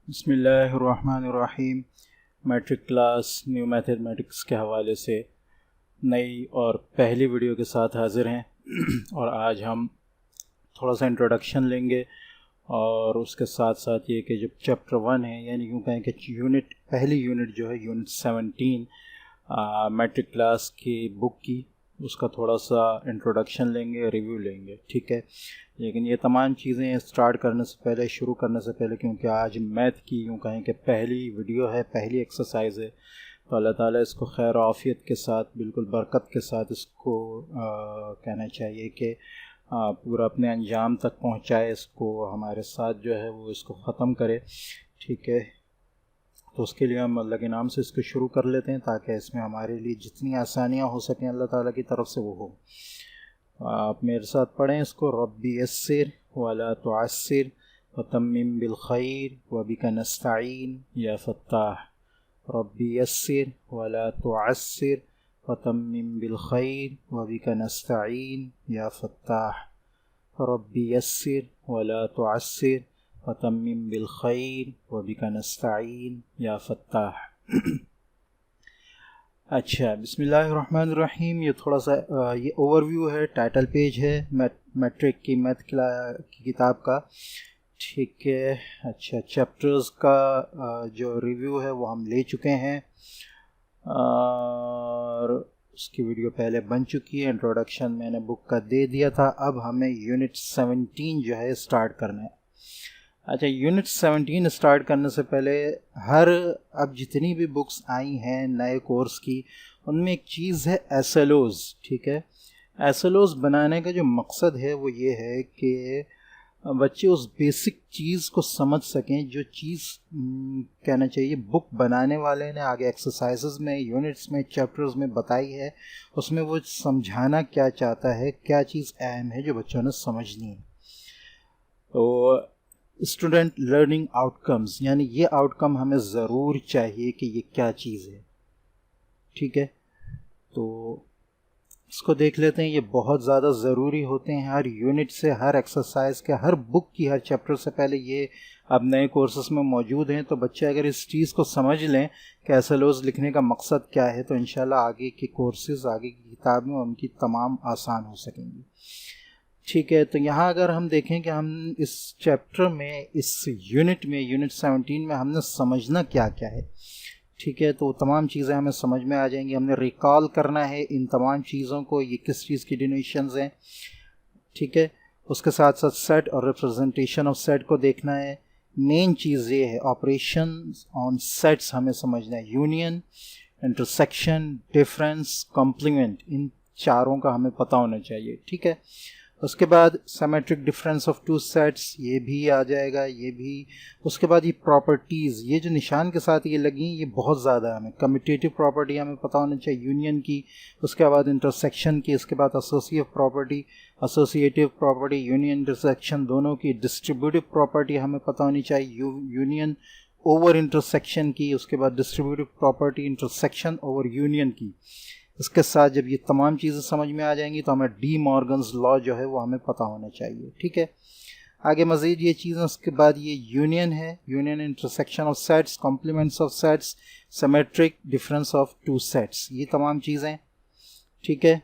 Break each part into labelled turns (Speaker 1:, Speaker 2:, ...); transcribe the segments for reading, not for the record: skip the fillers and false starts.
Speaker 1: बिस्मिल्लाहिर्रहमानिर्रहीम। Matric class new mathematics के हवाले से नई और पहली वीडियो के साथ हाज़िर हैं और आज हम थोड़ा सा इंट्रोडक्शन लेंगे और उसके साथ साथ ये कि जो चैप्टर 1 है, यानी यूँ कहें कि पहली यूनिट जो है यूनिट 17 मैट्रिक क्लास की बुक की, उसका थोड़ा सा इंट्रोडक्शन लेंगे, रिव्यू लेंगे, ठीक है। लेकिन ये तमाम चीज़ें स्टार्ट करने से पहले, शुरू करने से पहले, क्योंकि आज मैथ की यूँ कहें कि पहली वीडियो है, पहली एक्सरसाइज है, तो अल्लाह ताला इसको खैर आफ़ियत के साथ, बिल्कुल बरकत के साथ इसको कहना चाहिए कि पूरा अपने अंजाम तक पहुँचाए, इसको हमारे साथ जो है वो इसको ख़त्म करे, ठीक है। तो उसके लिए हम अल्लाह के नाम से इसको शुरू कर लेते हैं ताकि इसमें हमारे लिए जितनी आसानियाँ हो सकें अल्लाह ताला की तरफ से वो हो। आप मेरे साथ पढ़ें इसको। रब्बी यस्सिर वला तुअस्सिर वतम्मिम बिल खैर वबिका नस्तईन या फत्ताह। रब्बी यस्सिर वला तुअस्सिर वतम्मिम बिल खैर वबिका नस्तईन या फत्ताह। रब्बी यस्सिर वला तुअस्सिर वतम्मिम बिल खैर वबिका नस्तईन या फत्ताह। अच्छा, बिस्मिल्लाहिर्रहमानिर्रहीम। ये थोड़ा सा ये ओवरव्यू है, टाइटल पेज है मैट्रिक की मैथ की किताब का, ठीक है। अच्छा, चैप्टर्स का जो रिव्यू है वो हम ले चुके हैं और उसकी वीडियो पहले बन चुकी है। इंट्रोडक्शन मैंने बुक का दे दिया था। अब हमें यूनिट 17 जो है स्टार्ट करना है। अच्छा, यूनिट 17 स्टार्ट करने से पहले अब जितनी भी बुक्स आई हैं नए कोर्स की, उनमें एक चीज़ है एसएलओज़, ठीक है। एसएलओज़ बनाने का जो मकसद है वो ये है कि बच्चे उस बेसिक चीज़ को समझ सकें जो चीज़ कहना चाहिए बुक बनाने वाले ने आगे एक्सरसाइजेज में, यूनिट्स में, चैप्टर्स में बताई है, उसमें वो समझाना क्या चाहता है, क्या चीज़ अहम है जो बच्चों ने समझनी है। तो स्टूडेंट लर्निंग आउटकम्स, यानी ये आउटकम हमें ज़रूर चाहिए कि ये क्या चीज़ है, ठीक है। तो इसको देख लेते हैं। ये बहुत ज़्यादा ज़रूरी होते हैं हर यूनिट से, हर एक्सरसाइज के, हर बुक की, हर चैप्टर से पहले। ये अब नए कोर्सेस में मौजूद हैं, तो बच्चे अगर इस चीज़ को समझ लें कि एसएलओज़ लिखने का मकसद क्या है, तो इंशाल्लाह आगे के कोर्सेज, आगे की किताब में उनकी तमाम आसान हो सकेंगी, ठीक है। तो यहाँ अगर हम देखें कि हम इस चैप्टर में, इस यूनिट में, यूनिट 17 में हमने समझना क्या क्या है, ठीक है। तो तमाम चीज़ें हमें समझ में आ जाएंगी। हमने रिकॉल करना है इन तमाम चीज़ों को, ये किस चीज़ की डिनोशंस हैं, ठीक है। उसके साथ साथ सेट और रिप्रेजेंटेशन ऑफ सेट को देखना है। मेन चीज़ ये है, ऑपरेशन ऑन सेट्स हमें समझना है। यूनियन, इंटरसेक्शन, डिफरेंस, कॉम्प्लीमेंट, इन चारों का हमें पता होना चाहिए, ठीक है। उसके बाद symmetric difference of two sets, ये भी आ जाएगा, ये भी। उसके बाद ये प्रॉपर्टीज़, ये जो निशान के साथ ये लगी, ये बहुत ज़्यादा हमें कम्यूटेटिव प्रॉपर्टी हमें पता होना चाहिए यूनियन की। उसके बाद इंटरसेक्शन की, उसके बाद एसोसिएटिव प्रॉपर्टी, यूनियन इंटरसेक्शन दोनों की। डिस्ट्रीब्यूटिव प्रॉपर्टी हमें पता होनी चाहिए यूनियन ओवर इंटरसेक्शन की। उसके बाद distributive property intersection over union की। इसके साथ जब ये तमाम चीज़ें समझ में आ जाएंगी तो हमें डी मॉर्गन्स लॉ जो है वो हमें पता होना चाहिए, ठीक है। आगे मज़ीद ये चीज़ें, उसके बाद ये यूनियन है, union intersection of sets, complements of sets, symmetric difference of two sets, ये तमाम चीज़ें, ठीक है।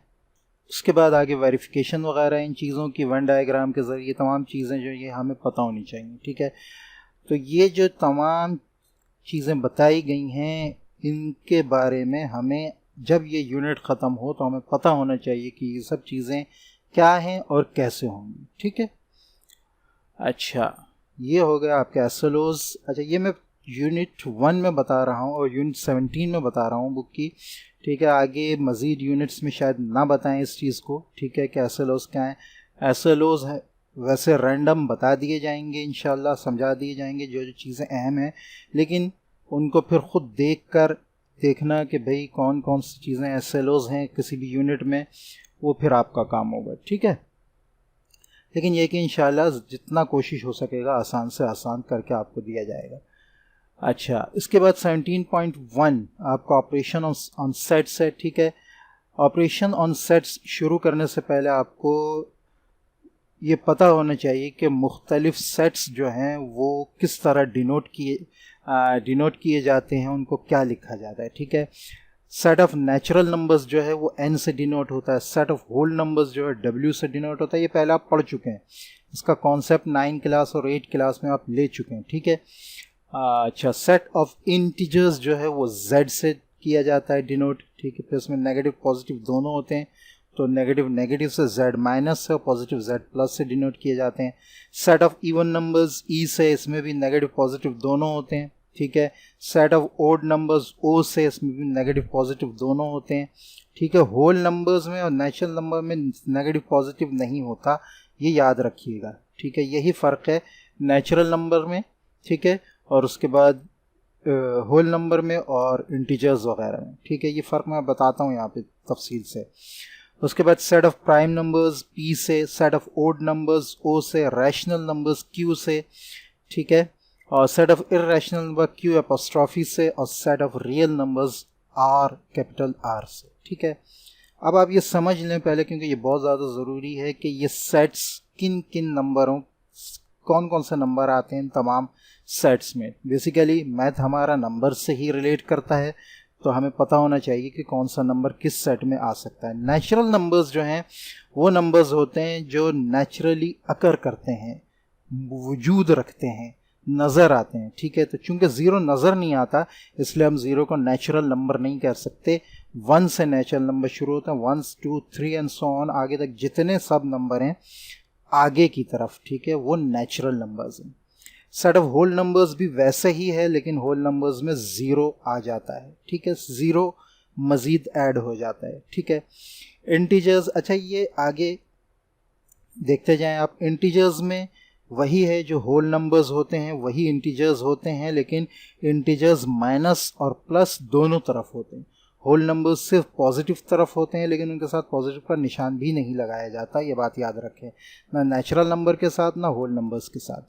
Speaker 1: उसके बाद आगे वेरिफिकेशन वगैरह इन चीज़ों की वन डायग्राम के ज़रिए, तमाम चीज़ें जो ये हमें पता होनी चाहिए, ठीक है। तो ये जो तमाम चीज़ें बताई गई हैं, इनके बारे में हमें जब ये यूनिट ख़त्म हो तो हमें पता होना चाहिए कि ये सब चीज़ें क्या हैं और कैसे होंगी, ठीक है। अच्छा, ये हो गया आपके एसएलओज़। अच्छा, ये मैं यूनिट 1 में बता रहा हूँ और यूनिट 17 में बता रहा हूँ बुक की, ठीक है। आगे मज़ीद यूनिट्स में शायद ना बताएं इस चीज़ को, ठीक है, कि एसएलओज़ क्या हैं। एसएलओज़ है वैसे रैंडम बता दिए जाएंगे, इंशाल्लाह समझा दिए जाएंगे जो जो चीज़ें अहम हैं, लेकिन उनको फिर ख़ुद देखना कि भाई कौन कौन सी चीज़ें एसएलओज़ हैं किसी भी यूनिट में, वो फिर आपका काम होगा, ठीक है। लेकिन ये कि इंशाल्लाह जितना कोशिश हो सकेगा आसान से आसान करके आपको दिया जाएगा। अच्छा, इसके बाद 17.1 आपका ऑपरेशन ऑन सेट्स है, ठीक है। ऑपरेशन ऑन सेट्स शुरू करने से पहले आपको ये पता होना चाहिए कि मुख्तलिफ सेट्स जो हैं वो किस तरह डिनोट किए जाते हैं, उनको क्या लिखा जाता है। ठीक है, सेट ऑफ नेचुरल नंबर्स जो है वो n से डिनोट होता है, सेट ऑफ होल नंबर्स जो है w से डिनोट होता है। ये पहले आप पढ़ चुके हैं, इसका कॉन्सेप्ट 9 क्लास और 8 क्लास में आप ले चुके हैं। ठीक है, अच्छा, सेट ऑफ इंटीजर्स जो है वो z से किया जाता है डिनोट। ठीक है, फिर इसमें नेगेटिव पॉजिटिव दोनों होते हैं, तो नेगेटिव नेगेटिव से z माइनस से और पॉजिटिव z प्लस से डिनोट किए जाते हैं। Set of even numbers e से, इसमें भी नेगेटिव पॉजिटिव दोनों होते हैं। ठीक है, set of odd numbers o से, इसमें भी नेगेटिव पॉजिटिव दोनों होते हैं। ठीक है, होल नंबर्स में और नेचुरल नंबर में नेगेटिव पॉजिटिव नहीं होता, ये याद रखिएगा। ठीक है, यही फ़र्क है नेचुरल नंबर में, ठीक है, और उसके बाद होल नंबर में और इंटीजर्स वगैरह में। ठीक है, ये फ़र्क मैं बताता हूँ यहाँ पे तफसील से। उसके बाद set of prime numbers p से, set of odd numbers o से, रैशनल नंबर्स q से। ठीक है, और set of irrational number q apostrophe से, और set of real numbers r capital R से। ठीक है, अब आप ये समझ लें पहले, क्योंकि ये बहुत ज़्यादा ज़रूरी है कि ये सेट्स किन किन नंबरों, कौन कौन से नंबर आते हैं इन तमाम सेट्स में। बेसिकली मैथ हमारा नंबर से ही रिलेट करता है, तो हमें पता होना चाहिए कि कौन सा नंबर किस सेट में आ सकता है। नेचुरल नंबर्स जो हैं वो नंबर्स होते हैं जो नेचुरली अकर करते हैं, वजूद रखते हैं, नज़र आते हैं। ठीक है, तो चूंकि ज़ीरो नज़र नहीं आता, इसलिए हम ज़ीरो को नेचुरल नंबर नहीं कह सकते। 1 से नेचुरल नंबर शुरू होते हैं, 1 2 3 एंड सो ऑन, आगे तक जितने सब नंबर हैं आगे की तरफ, ठीक है, वो नेचुरल नंबर्स हैं। सेट ऑफ होल नंबर्स भी वैसे ही है, लेकिन होल नंबर्स में ज़ीरो आ जाता है। ठीक है, ज़ीरो मज़ीद ऐड हो जाता है। ठीक है, इंटीजर्स, अच्छा ये आगे देखते जाएं आप। इंटीजर्स में वही है जो होल नंबर्स होते हैं, वही इंटीजर्स होते हैं, लेकिन इंटीजर्स माइनस और प्लस दोनों तरफ होते हैं। होल नंबर्स सिर्फ पॉजिटिव तरफ होते हैं, लेकिन उनके साथ पॉजिटिव का निशान भी नहीं लगाया जाता, ये बात याद रखें, ना नेचुरल नंबर के साथ ना होल नंबर्स के साथ।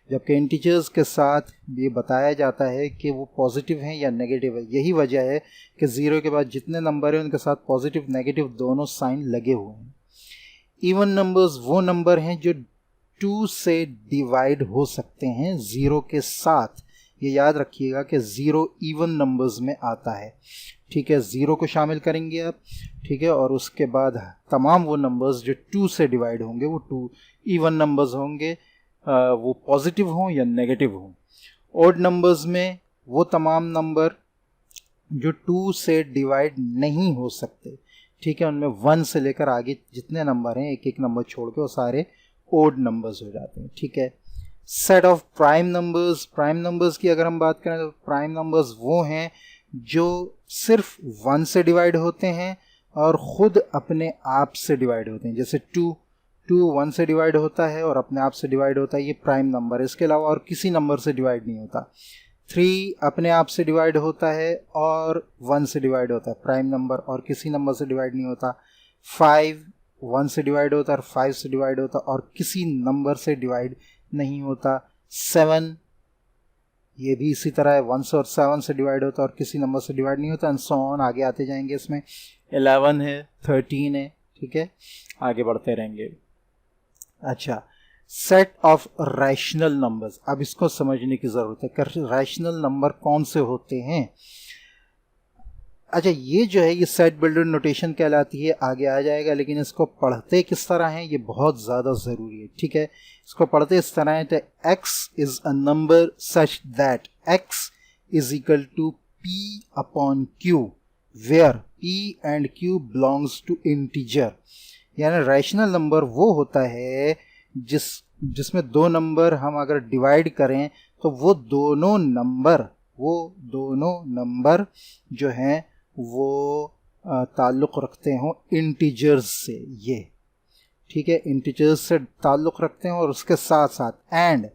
Speaker 1: जबकि इंटीजर्स के साथ ये बताया जाता है कि वो पॉजिटिव हैं या नेगेटिव है। यही वजह है कि ज़ीरो के बाद जितने नंबर हैं उनके साथ पॉजिटिव नेगेटिव दोनों साइन लगे हुए हैं। इवन नंबर्स वो नंबर हैं जो 2 से डिवाइड हो सकते हैं ज़ीरो के साथ। ये याद रखिएगा कि ज़ीरो इवन नंबर्स में आता है। ठीक है, ज़ीरो को शामिल करेंगे आप, ठीक है, और उसके बाद तमाम वो नंबर्स जो 2 से डिवाइड होंगे वो 2 इवन नंबर्स होंगे, वो पॉजिटिव हों या नेगेटिव हों। ऑड नंबर्स में वो तमाम नंबर जो 2 से डिवाइड नहीं हो सकते, ठीक है, उनमें 1 से लेकर आगे जितने नंबर हैं, एक एक नंबर छोड़ के वो सारे ओड नंबर्स हो जाते हैं। ठीक है, set of prime numbers, prime numbers की अगर हम बात करें तो प्राइम नंबर्स वो हैं जो सिर्फ 1 से डिवाइड होते हैं और ख़ुद अपने आप से डिवाइड होते हैं। जैसे 2 1 से डिवाइड होता है और अपने आप से डिवाइड होता है, ये प्राइम नंबर है, इसके अलावा और किसी नंबर से डिवाइड नहीं होता। 3 अपने आप से डिवाइड होता है और 1 से डिवाइड होता है, प्राइम नंबर, और किसी नंबर से डिवाइड नहीं होता। 5 1 से डिवाइड होता है और 5 से डिवाइड होता है और किसी नंबर से डिवाइड नहीं होता। 7 ये भी इसी तरह है, 1 से और 7 से डिवाइड होता है और किसी नंबर से डिवाइड नहीं होता, एंड सो ऑन, आगे आते जाएंगे। इसमें 11 है, 13 है, ठीक है, आगे बढ़ते रहेंगे। अच्छा, सेट ऑफ रैशनल नंबर्स, अब इसको समझने की ज़रूरत है कि रैशनल नंबर कौन से होते हैं। अच्छा, ये जो है ये सेट बिल्डर नोटेशन कहलाती है, आगे आ जाएगा, लेकिन इसको पढ़ते किस तरह हैं ये बहुत ज़्यादा ज़रूरी है। ठीक है, इसको पढ़ते इस तरह है तो x is a number such that x is equal to p upon q where p and q belongs to integer. यानी रैशनल नंबर वो होता है जिसमें दो नंबर हम अगर डिवाइड करें तो वो दोनों नंबर जो हैं वो ताल्लुक़ रखते हों इंटीजर्स से। ये ठीक है, इंटीजर्स से ताल्लुक़ रखते हैं और उसके साथ साथ and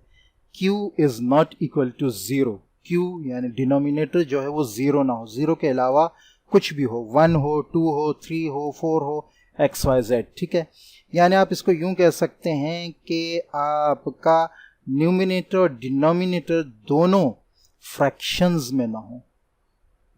Speaker 1: q is not equal to zero. q यानी डिनोमिनेटर जो है वो ज़ीरो ना हो, ज़ीरो के अलावा कुछ भी हो, 1 हो, 2 हो, 3 हो, 4 हो, XYZ। ठीक है, यानी आप इसको यूं कह सकते हैं कि आपका न्यूमिनेटर और डिनोमिनेटर दोनों फ्रैक्शंस में ना हो,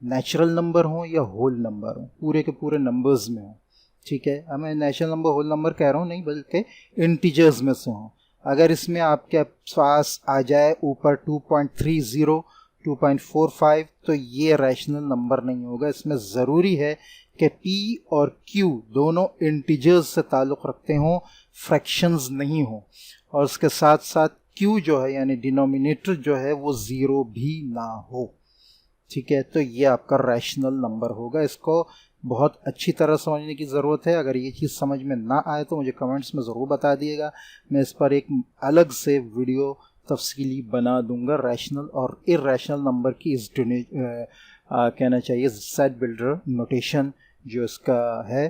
Speaker 1: नेचुरल नंबर हो या होल नंबर हो, पूरे के पूरे नंबर्स में हो। ठीक है, मैं नेचुरल नंबर होल नंबर कह रहा हूँ नहीं, बल्कि इंटीजर्स में से हों। अगर इसमें आपके पास आ जाए ऊपर 2.30, 2.45 तो ये रैशनल नंबर नहीं होगा। इसमें ज़रूरी है कि P और Q दोनों इंटीजर्स से ताल्लुक़ रखते हों, फ्रैक्शंस नहीं हों, और उसके साथ साथ Q जो है यानी डिनोमिनेटर जो है वो ज़ीरो भी ना हो। ठीक है, तो ये आपका रैशनल नंबर होगा। इसको बहुत अच्छी तरह समझने की ज़रूरत है। अगर ये चीज़ समझ में ना आए तो मुझे कमेंट्स में ज़रूर बता दिएगा, मैं इस पर एक अलग से वीडियो तफसीली बना दूंगा रैशनल और इर्रैशनल नंबर की इस कहना चाहिए सेट बिल्डर नोटेशन जो इसका है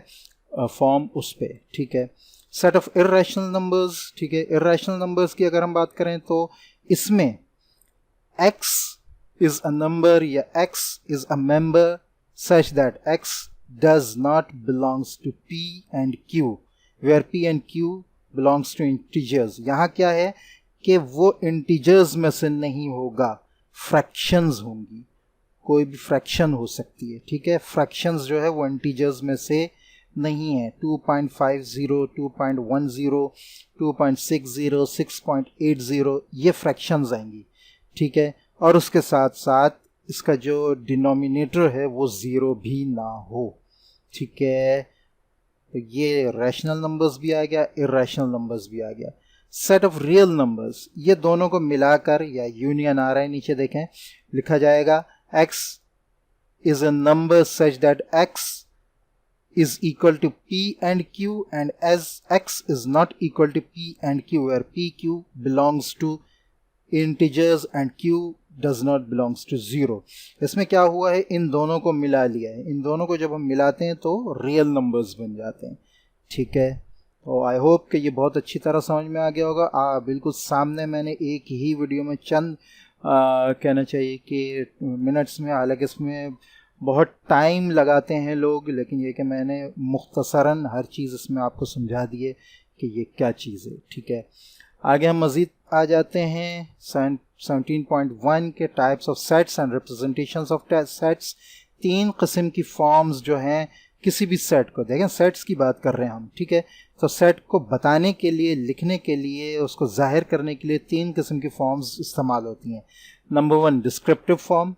Speaker 1: फॉर्म उस पर। ठीक है, सेट ऑफ इर्रैशनल नंबर्स। ठीक है, इर्रैशनल नंबर्स की अगर हम बात करें तो इसमें x is a number या x is a member such that x does not belongs to p and q where p and q belongs to integers। यहाँ क्या है कि वो integers में से नहीं होगा, fractions होंगी, कोई भी fraction हो सकती है। ठीक है, fractions जो है वो integers में से नहीं है। 2.50, 2.10, 2.60, 6.80 ये fractions आएंगी। ठीक है, और उसके साथ साथ इसका जो डिनोमिनेटर है वो ज़ीरो भी ना हो। ठीक है, तो ये रैशनल नंबर्स भी आ गया, इर्रैशनल नंबर्स भी आ गया। सेट ऑफ रियल नंबर्स, ये दोनों को मिलाकर या यूनियन आ रहा है, नीचे देखें लिखा जाएगा x is a number such that x is equal to p and q and as x is not equal to p and q where p q belongs to integers and q does not belongs to 0। इसमें क्या हुआ है, इन दोनों को मिला लिया है। इन दोनों को जब हम मिलाते हैं तो रियल नंबर्स बन जाते हैं। ठीक है, तो आई होप कि ये बहुत अच्छी तरह समझ में आ गया होगा। बिल्कुल सामने मैंने एक ही वीडियो में चंद कहना चाहिए कि मिनट्स में, हालांकि इसमें बहुत टाइम लगाते हैं लोग, लेकिन ये कि मैंने मुख्तसरन हर चीज़ इसमें आपको समझा दी है कि ये क्या चीज़ है। ठीक है, आगे हम मज़ीद आ जाते हैं 17.1 के types of sets and representations of sets. 3 किस्म की फॉर्म्स जो हैं किसी भी सेट को, देखें सेट्स की बात कर रहे हैं हम। ठीक है, तो सेट को बताने के लिए, लिखने के लिए, उसको जाहिर करने के लिए 3 किस्म की फॉर्म्स इस्तेमाल होती हैं। Number 1 descriptive form,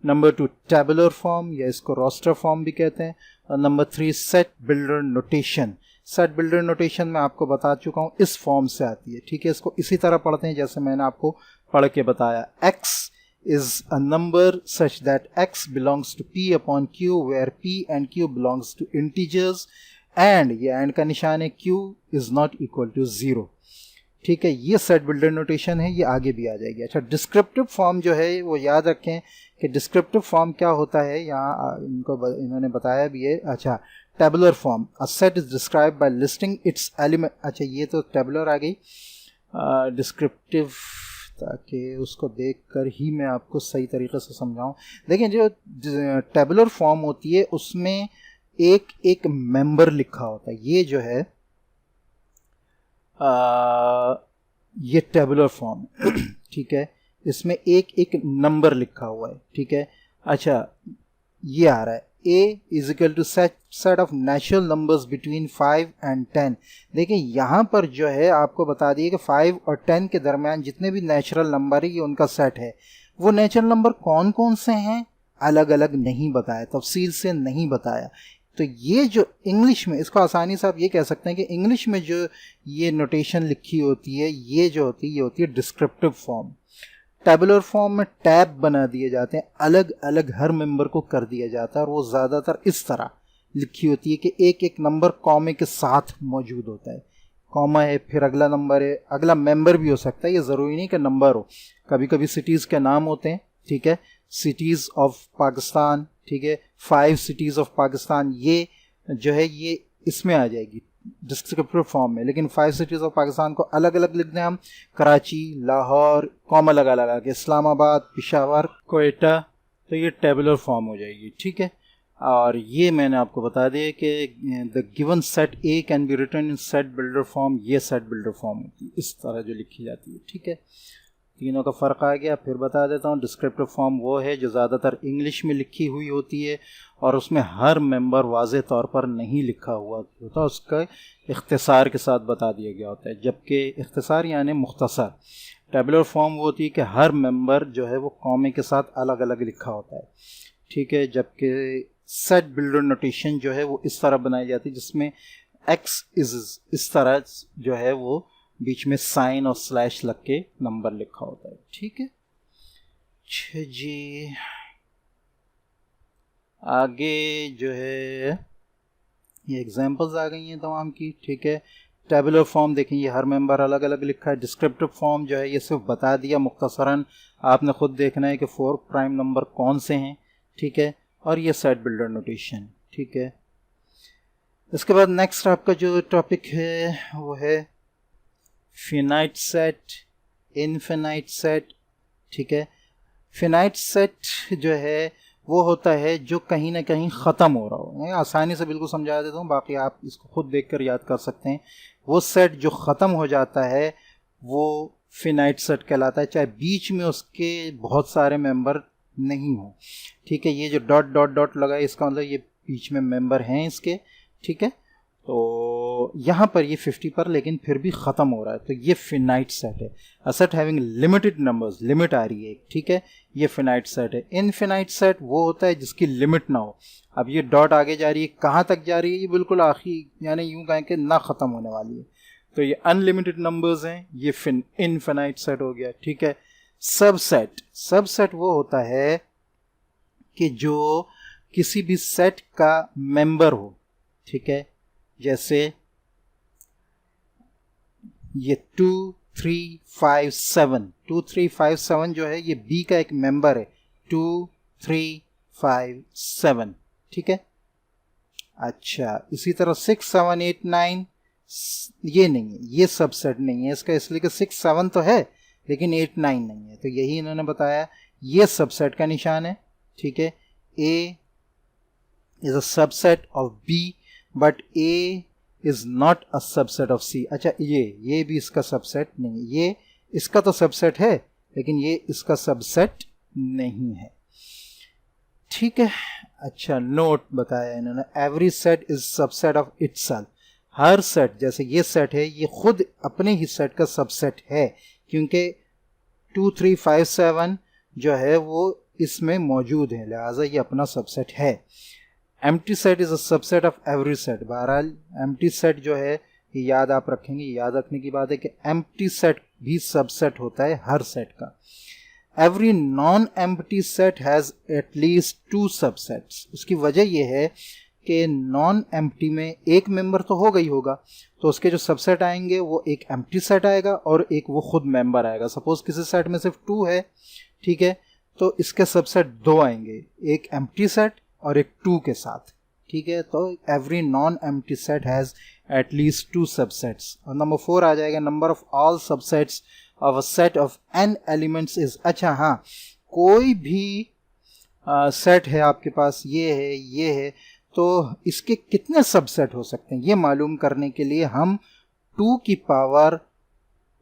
Speaker 1: number 2 tabular form या इसको रोस्टर फॉर्म भी कहते हैं, और number 3 set builder notation. Set builder notation मैं आपको बता चुका हूँ इस फॉर्म से आती है। ठीक है, इसको इसी तरह पढ़ते हैं जैसे मैंने आपको पढ़ के बताया। x is a number such that x belongs to p upon q where p and q belongs to integers and ये and का निशान है, q is not equal to 0। ठीक है, ये सेट बिल्डर नोटेशन है, ये आगे भी आ जाएगी। अच्छा, डिस्क्रिप्टिव फॉर्म जो है वो याद रखें कि डिस्क्रिप्टिव फॉर्म क्या होता है, यहाँ इन्होंने बताया भी है। अच्छा, tabular form, a set is describe by listing it's element. अच्छा, ये तो टेबुलर आ गई। डिस्क्रिप्टिव, ताकि उसको देखकर ही मैं आपको सही तरीके से समझाऊं। देखें, जो टेबुलर फॉर्म होती है उसमें एक एक मेंबर लिखा होता है। ये जो है ये टेबुलर फॉर्म ठीक है, इसमें एक एक नंबर लिखा हुआ है। ठीक है, अच्छा, ये आ रहा है a is equal to set of natural numbers between 5 and 10। देखिए यहाँ पर जो है आपको बता दिए कि 5 और 10 के दरमियान जितने भी नेचुरल नंबर है ये उनका सेट है। वो नेचुरल नंबर कौन कौन से हैं अलग अलग नहीं बताया, तफसील से नहीं बताया। तो ये जो इंग्लिश में, इसको आसानी से आप ये कह सकते हैं कि इंग्लिश में जो ये नोटेशन लिखी होती है ये जो होती है, ये होती है डिस्क्रिप्टिव फॉर्म। टेबुलर फॉर्म में टैब बना दिए जाते हैं, अलग अलग हर मेंबर को कर दिया जाता है, और वो ज़्यादातर इस तरह लिखी होती है कि एक एक नंबर कॉमे के साथ मौजूद होता है। कॉमा है, फिर अगला नंबर है, अगला मेंबर भी हो सकता है, ये ज़रूरी नहीं कि नंबर हो। कभी कभी सिटीज़ के नाम होते हैं। ठीक है, सिटीज़ ऑफ पाकिस्तान, ठीक है, 5 सिटीज़ ऑफ पाकिस्तान, ये जो है ये इसमें आ जाएगी डिस्क्रिप्टिव फॉर्म में। लेकिन 5 सिटीज़ ऑफ पाकिस्तान को अलग अलग लिख दें हम, कराची, लाहौर, कॉमा लगा लगा के, इस्लामाबाद, पेशावर, कोयटा, तो ये टेबुलर फॉर्म हो जाएगी। ठीक है, और ये मैंने आपको बता दिया कि the given set A can be written in set builder form, ये सेट बिल्डर फॉर्म होती है इस तरह जो लिखी जाती है। ठीक है, तीनों का फ़र्क आ गया। फिर बता देता हूँ, डिस्क्रिप्टिव फॉर्म वो है जो ज़्यादातर इंग्लिश में लिखी हुई होती है और उसमें हर मेंबर वाज़े तौर पर नहीं लिखा हुआ होता, उसका इख्तिसार के साथ बता दिया गया होता है। जबकि इख्तिसार यानी मुख्तसर। टेबुलर फॉर्म वो होती है कि हर मेंबर जो है वो कॉमे के साथ अलग अलग लिखा होता है, ठीक है। जबकि सेट बिल्डर नोटेशन जो है वो इस तरह बनाई जाती है जिसमें एक्स इस तरह जो है वो बीच में साइन और स्लैश लग के नंबर लिखा होता है, ठीक है। अच्छा जी, आगे जो है ये एग्जांपल्स आ गई हैं तमाम की, ठीक है। टेबुलर फॉर्म देखें, ये हर मेंबर अलग अलग लिखा है। डिस्क्रिप्टिव फॉर्म जो है ये सिर्फ बता दिया मुख्तसरन, आपने खुद देखना है कि 4 प्राइम नंबर कौन से हैं, ठीक है। और ये सेट बिल्डर नोटेशन, ठीक है। इसके बाद नेक्स्ट आपका जो टॉपिक है वो है फिनाइट सेट, इनफिनाइट सेट, ठीक है। फिनाइट सेट जो है वो होता है जो कहीं ना कहीं ख़त्म हो रहा हो। मैं आसानी से बिल्कुल समझा देता हूँ, बाकी आप इसको खुद देखकर याद कर सकते हैं। वो सेट जो ख़त्म हो जाता है वो फिनाइट सेट कहलाता है, चाहे बीच में उसके बहुत सारे मेंबर नहीं हो, ठीक है। ये जो डॉट डॉट डॉट लगा है इसका मतलब ये बीच में मेंबर हैं इसके, ठीक है। तो यहाँ पर ये 50 पर लेकिन फिर भी ख़त्म हो रहा है, तो ये फिनाइट सेट है। A set having limited numbers, limit आ रही है, ठीक है, ये फिनाइट सेट है। इनफिनाइट सेट वो होता है जिसकी लिमिट ना हो। अब ये डॉट आगे जा रही है, कहाँ तक जा रही है, ये बिल्कुल आखिरी यानी यूँ कहें कि ना ख़त्म होने वाली है, तो ये अनलिमिटेड नंबर्स हैं, ये इनफिनाइट सेट हो गया, ठीक है। सबसेट, सबसेट वो होता है कि जो किसी भी सेट का मेंबर हो, ठीक है। जैसे ये 2 3 5 7, 2 3 5 7 जो है ये बी का एक मेंबर है, 2 3 5 7, ठीक है। अच्छा, इसी तरह 6 7 8 9 ये नहीं है, ये सबसेट नहीं है इसका, इसलिए कि 6 7 तो है लेकिन 8 9 नहीं है, तो यही इन्होंने बताया, ये सबसेट का निशान है, ठीक है। A is a subset of B but A is not a subset of C। अच्छा, ये भी इसका सबसेट नहीं, ये इसका तो सबसेट है लेकिन ये इसका सबसेट नहीं है, ठीक है। अच्छा, नोट बताया इन्होंने, every set is subset of itself. Her set, जैसे ये सेट है, ये खुद अपने ही सेट का सबसेट है, क्योंकि 2 3 5 7 जो है वो इसमें मौजूद है, लिहाजा ये अपना सबसेट है। Empty set is a subset of every set. बहरहाल एम्प्टी सेट जो है ये याद आप रखेंगे, याद रखने की बात है कि एम्प्टी सेट भी सबसेट होता है हर सेट का। Every non empty set has at least 2 subsets. उसकी वजह यह है कि नॉन एम्प्टी में एक मेंबर तो होगा ही होगा, तो उसके जो सबसेट आएंगे वो एक एम्प्टी सेट आएगा और एक वो खुद मेंबर आएगा। सपोज किसी सेट में सिर्फ 2 है, ठीक है, तो इसके सबसेट 2 आएंगे, एक एम्प्टी सेट और एक 2 के साथ, ठीक है। तो every non empty set has at least 2 subsets. और नंबर 4 आ जाएगा, number of all subsets of a set of n elements is. अच्छा हाँ, कोई भी सेट है आपके पास, ये है, तो इसके कितने सबसेट हो सकते हैं ये मालूम करने के लिए हम 2 की पावर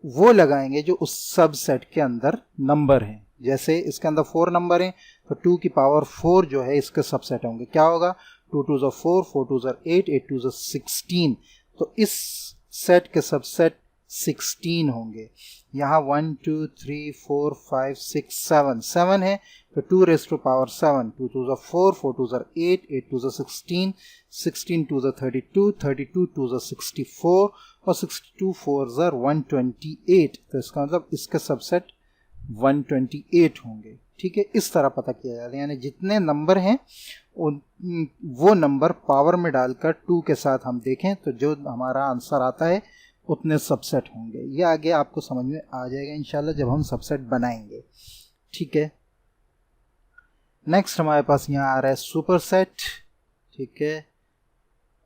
Speaker 1: वो लगाएंगे जो उस सबसेट के अंदर नंबर हैं। जैसे इसके अंदर 4 नंबर हैं तो 2 की पावर 4 जो है इसके सबसेट होंगे। क्या होगा, 2 2 4, 4 2 8, 8 2 16, तो इस सेट के सबसेट 16 होंगे। यहाँ 1 2 3 4 5 6 7 है, तो 2 रेज़ टू पावर 7, 2 2 4, 4 2 8, 8 2 16, 16 2 32, 32 2 64 और 62 4 128, तो इसका मतलब इसके सबसेट 128 होंगे, ठीक है। इस तरह पता किया जाता है, यानी जितने नंबर हैं वो नंबर पावर में डालकर 2 के साथ हम देखें तो जो हमारा आंसर आता है उतने सबसेट होंगे। ये आगे आपको समझ में आ जाएगा इंशाल्लाह जब हम सबसेट बनाएंगे, ठीक है। नेक्स्ट हमारे पास यहाँ आ रहा है सुपरसेट, ठीक है।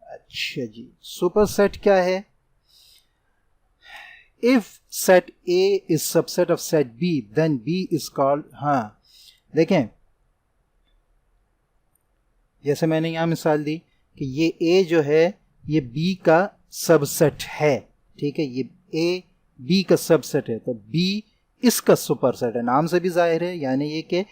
Speaker 1: अच्छा जी, सुपरसेट क्या है? If set A is subset of set B then B is called, हाँ देखें, जैसे मैंने यहाँ मिसाल दी कि ये A जो है ये B का सबसेट है, ठीक है, ये A B का सबसेट है, तो B इसका सुपरसेट है। नाम से भी जाहिर है, यानी ये कि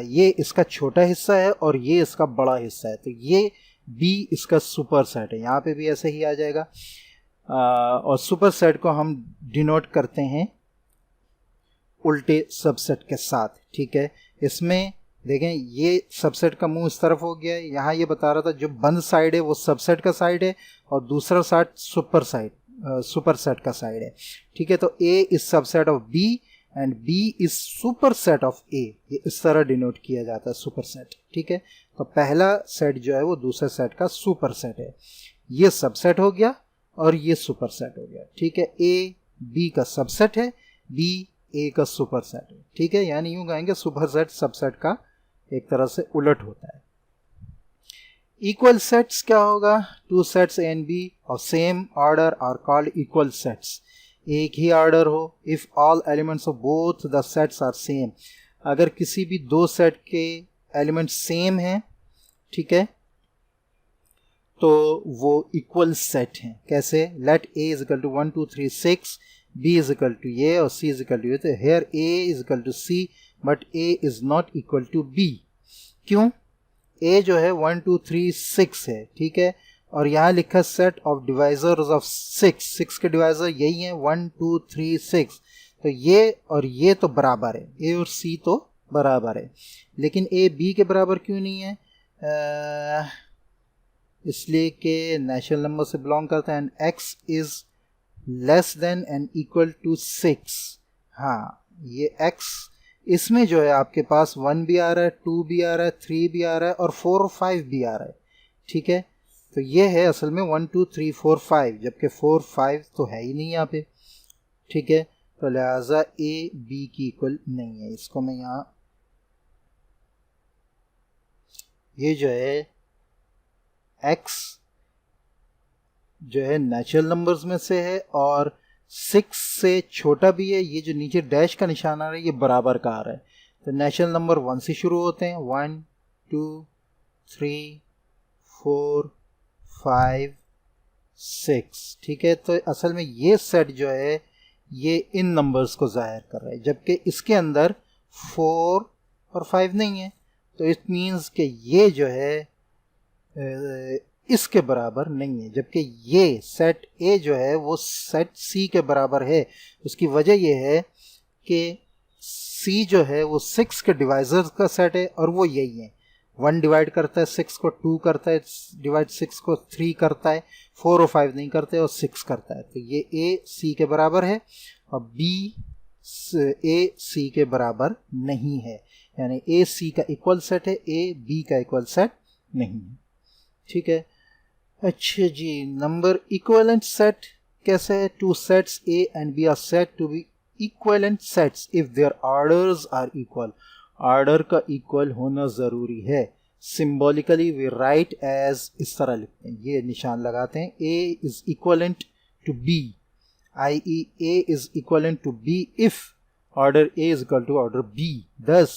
Speaker 1: ये इसका छोटा हिस्सा है और ये इसका बड़ा हिस्सा है, तो ये बी इसका सुपरसेट है। यहाँ पे भी ऐसे ही आ जाएगा। और सुपरसेट को हम डिनोट करते हैं उल्टे सबसेट के साथ, ठीक है। इसमें देखें ये सबसेट का मुंह इस तरफ हो गया है। यहाँ ये बता रहा था जो बंद साइड है वो सबसेट का साइड है और दूसरा साइड सुपरसेट का साइड है, ठीक है। तो A is subset of B and B is superset of A, ये इस तरह डिनोट किया जाता है सुपरसेट, ठीक है। तो पहला सेट जो है वो दूसरे सेट का सुपरसेट है। ये सबसेट हो गया और ये सुपरसेट हो गया, ठीक है। ए बी का सबसेट है, बी ए का सुपरसेट है, ठीक है। यानी यूं कहेंगे सुपरसेट सबसेट का एक तरह से उलट होता है। इक्वल सेट्स क्या होगा? Two sets A and B of same order are called equal sets. एक ही ऑर्डर हो, if all elements of both the sets are same, अगर किसी भी दो सेट के एलिमेंट सेम हैं, ठीक है, तो वो इक्वल सेट हैं। कैसे? Let A is equal to 1 2 3 6, B is equal to A और C is equal to A. तो here A is equal to C but A is not equal to B. क्यों? ए जो है 1 2 3 6 है, ठीक है, और यहाँ लिखा सेट ऑफ डिवाइजर्स ऑफ 6 के डिवाइजर यही हैं 1 2 3 6। तो ये और ये तो बराबर है, ए और सी तो बराबर है, लेकिन ए बी के बराबर क्यों नहीं है? इसलिए कि नेचुरल नंबर से बिलोंग करता है and x is less than and equal to 6। हाँ, ये x इसमें जो है आपके पास 1 भी आ रहा है, 2 भी आ रहा है, 3 भी आ रहा है और 4 और 5 भी आ रहा है, ठीक है। तो ये है असल में 1 2 3 4 5, जबकि 4 5 तो है ही नहीं यहाँ पे, ठीक है। तो लिहाजा ए बी की इक्वल नहीं है। इसको मैं यहाँ, ये जो है x जो है नेचुरल नंबर्स में से है और 6 से छोटा भी है। ये जो नीचे डैश का निशान आ रहा है ये बराबर का आ रहा है। तो नेचुरल नंबर 1 से शुरू होते हैं, 1 2 3 4 5 6, ठीक है। तो असल में ये सेट जो है ये इन नंबर्स को जाहिर कर रहा है, जबकि इसके अंदर 4 और 5 नहीं है। तो इट मीन्स कि ये जो है इसके बराबर नहीं है, जबकि ये सेट ए जो है वो सेट सी के बराबर है। उसकी वजह यह है कि सी जो है वो 6 के डिवाइजर्स का सेट है और वो यही है। 1 डिवाइड करता है 6 को, 2 करता है डिवाइड 6 को, 3 करता है, 4 और 5 नहीं करते और 6 करता है। तो ये ए सी के बराबर है और बी ए सी के बराबर नहीं है, यानी ए सी का इक्वल सेट है, ए बी का इक्वल सेट नहीं है, ठीक है। अच्छा जी, नंबर इक्विवेलेंट सेट कैसे है? Two sets A and B are said to be equivalent sets if their orders are equal. Order का इक्वल होना ज़रूरी है। सिंबॉलिकली वी राइट एज, इस तरह लिखते हैं, ये निशान लगाते हैं, A is equivalent to B, i.e. a is equivalent to b if order A is equal to order B. Thus,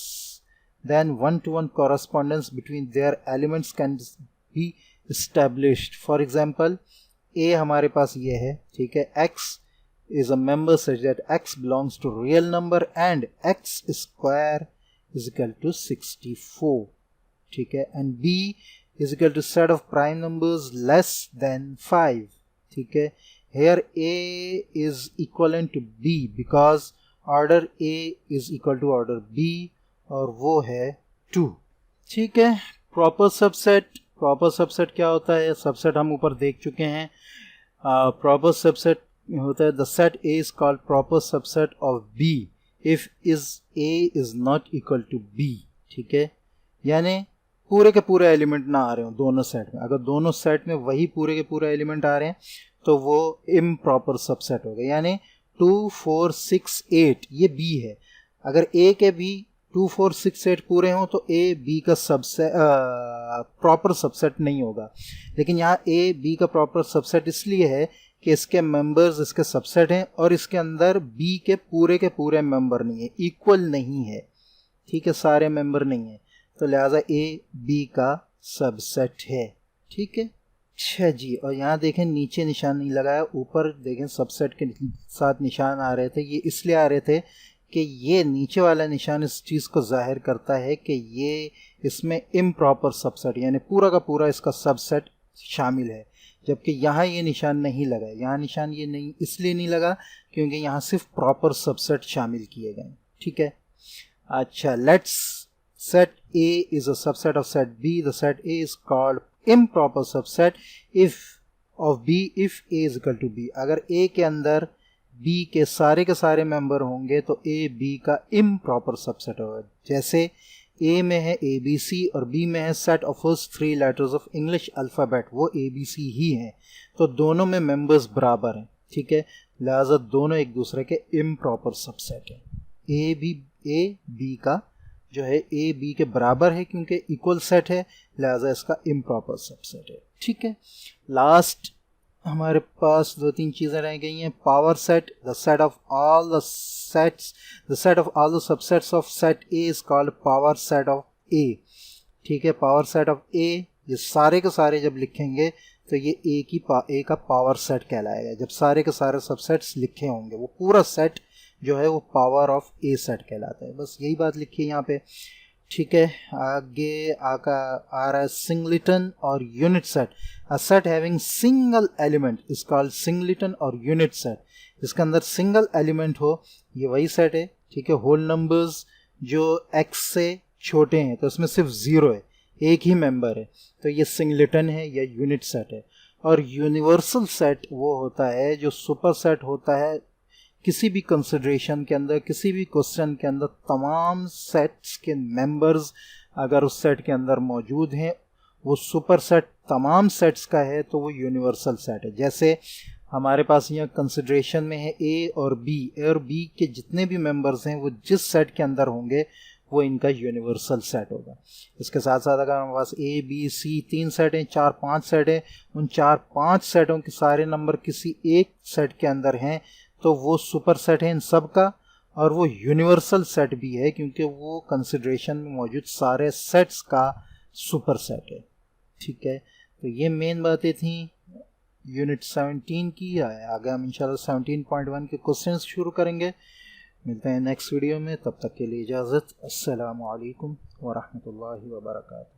Speaker 1: then one-to-one correspondence between their elements can be established. For example, A हमारे पास ये है, ठीक है, x is a member such that x belongs to real number and x square is equal to 64, ठीक है, and B is equal to set of prime numbers less than 5, ठीक है. Here A is equivalent to B because order A is equal to order B और वो है 2, ठीक है. Proper subset, proper subset क्या होता है? सबसेट हम ऊपर देख चुके हैं. प्रॉपर सबसेट होता है the set A is called proper subset of B if is A is not equal to B, ठीक है. यानी पूरे के पूरे एलिमेंट ना आ रहे हो दोनों सेट में. अगर दोनों सेट में वही पूरे के पूरे एलिमेंट आ रहे हैं तो वो इम्प्रॉपर सबसेट हो गया. यानी 2 4 6 8 ये B है. अगर A के भी 2 4 6 8 पूरे हों तो A B का सबसेट प्रॉपर सबसेट नहीं होगा. लेकिन यहाँ A B का प्रॉपर सबसेट इसलिए है कि इसके मेंबर्स इसके सबसेट हैं और इसके अंदर B के पूरे मेंबर नहीं है, इक्वल नहीं है, ठीक है, सारे मेंबर नहीं है. तो लिहाजा A B का सबसेट है, ठीक है. अच्छा जी, और यहाँ देखें नीचे निशान नहीं लगाया, ऊपर देखें सबसेट के साथ निशान आ रहे थे. ये इसलिए आ रहे थे कि ये नीचे वाला निशान इस चीज़ को जाहिर करता है कि ये इसमें इम्प्रॉपर सबसेट यानी पूरा का पूरा इसका सबसेट शामिल है, जबकि यहाँ ये निशान नहीं लगा। यहाँ निशान ये नहीं इसलिए नहीं लगा क्योंकि यहाँ सिर्फ प्रॉपर सबसेट शामिल किए गए। ठीक है, अच्छा, let's set A is a subset of set B. The set A is called improper subset if of B if A is equal to B. अगर A के अंदर B के सारे मेंबर होंगे तो A B का improper subset होगा। जैसे A में है ABC और B में है set of first 3 letters of English alphabet, वो ABC ही हैं, तो दोनों में मेंबर्स बराबर हैं। ठीक है, लिहाजा दोनों एक दूसरे के improper subset हैं। A B का जो है ए बी के बराबर है क्योंकि इक्वल सेट है, लिहाजा इसका इम्प्रॉपर सबसेट है। ठीक है, लास्ट हमारे पास 2-3 चीज़ें रह गई हैं। Power set, the set of all the sets, the set of all the subsets of set A is called power set of A. ठीक है, पावर सेट ऑफ ए, ये सारे के सारे जब लिखेंगे तो ये ए का पावर सेट कहलाएगा। जब सारे के सारे सबसेट्स लिखे होंगे वो पूरा सेट जो है वो पावर ऑफ ए सेट कहलाता है। बस यही बात लिखी है यहाँ पे। ठीक है, आगे आ रहा है सिंगलिटन और unit set. A set having single element is called singleton और यूनिट सेट। जिसके अंदर सिंगल एलिमेंट हो ये वही सेट है। ठीक है, होल नंबर्स जो x से छोटे हैं तो इसमें सिर्फ 0 है, एक ही मेंबर है, तो ये सिंगलिटन है या यूनिट सेट है। और यूनिवर्सल सेट वो होता है जो सुपर सेट होता है किसी भी कंसिडरेशन के अंदर, किसी भी क्वेश्चन के अंदर तमाम सेट्स के मेंबर्स अगर उस सेट के अंदर मौजूद हैं, वो सुपर सेट तमाम सेट्स का है तो वो यूनिवर्सल सेट है। जैसे हमारे पास यहाँ कंसिडरेशन में है ए और बी के जितने भी मेंबर्स हैं वो जिस सेट के अंदर होंगे वो इनका यूनिवर्सल सेट होगा। इसके साथ साथ अगर हमारे पास ए बी सी 3 सेट हैं, 4-5 सेट हैं, उन 4-5 सेटों के सारे नंबर किसी एक सेट के अंदर हैं तो वो सुपर सेट है इन सब का, और वो यूनिवर्सल सेट भी है क्योंकि वो कंसिडरेशन में मौजूद सारे सेट्स का सुपर सेट है। ठीक है, तो ये मेन बातें थी यूनिट 17 की। आगे हम इंशाल्लाह 17.1 के क्वेश्चंस शुरू करेंगे। मिलते हैं नेक्स्ट वीडियो में, तब तक के लिए इजाज़त। अस्सलामु अलैकुम व रहमतुल्लाहि व बरकातुहू।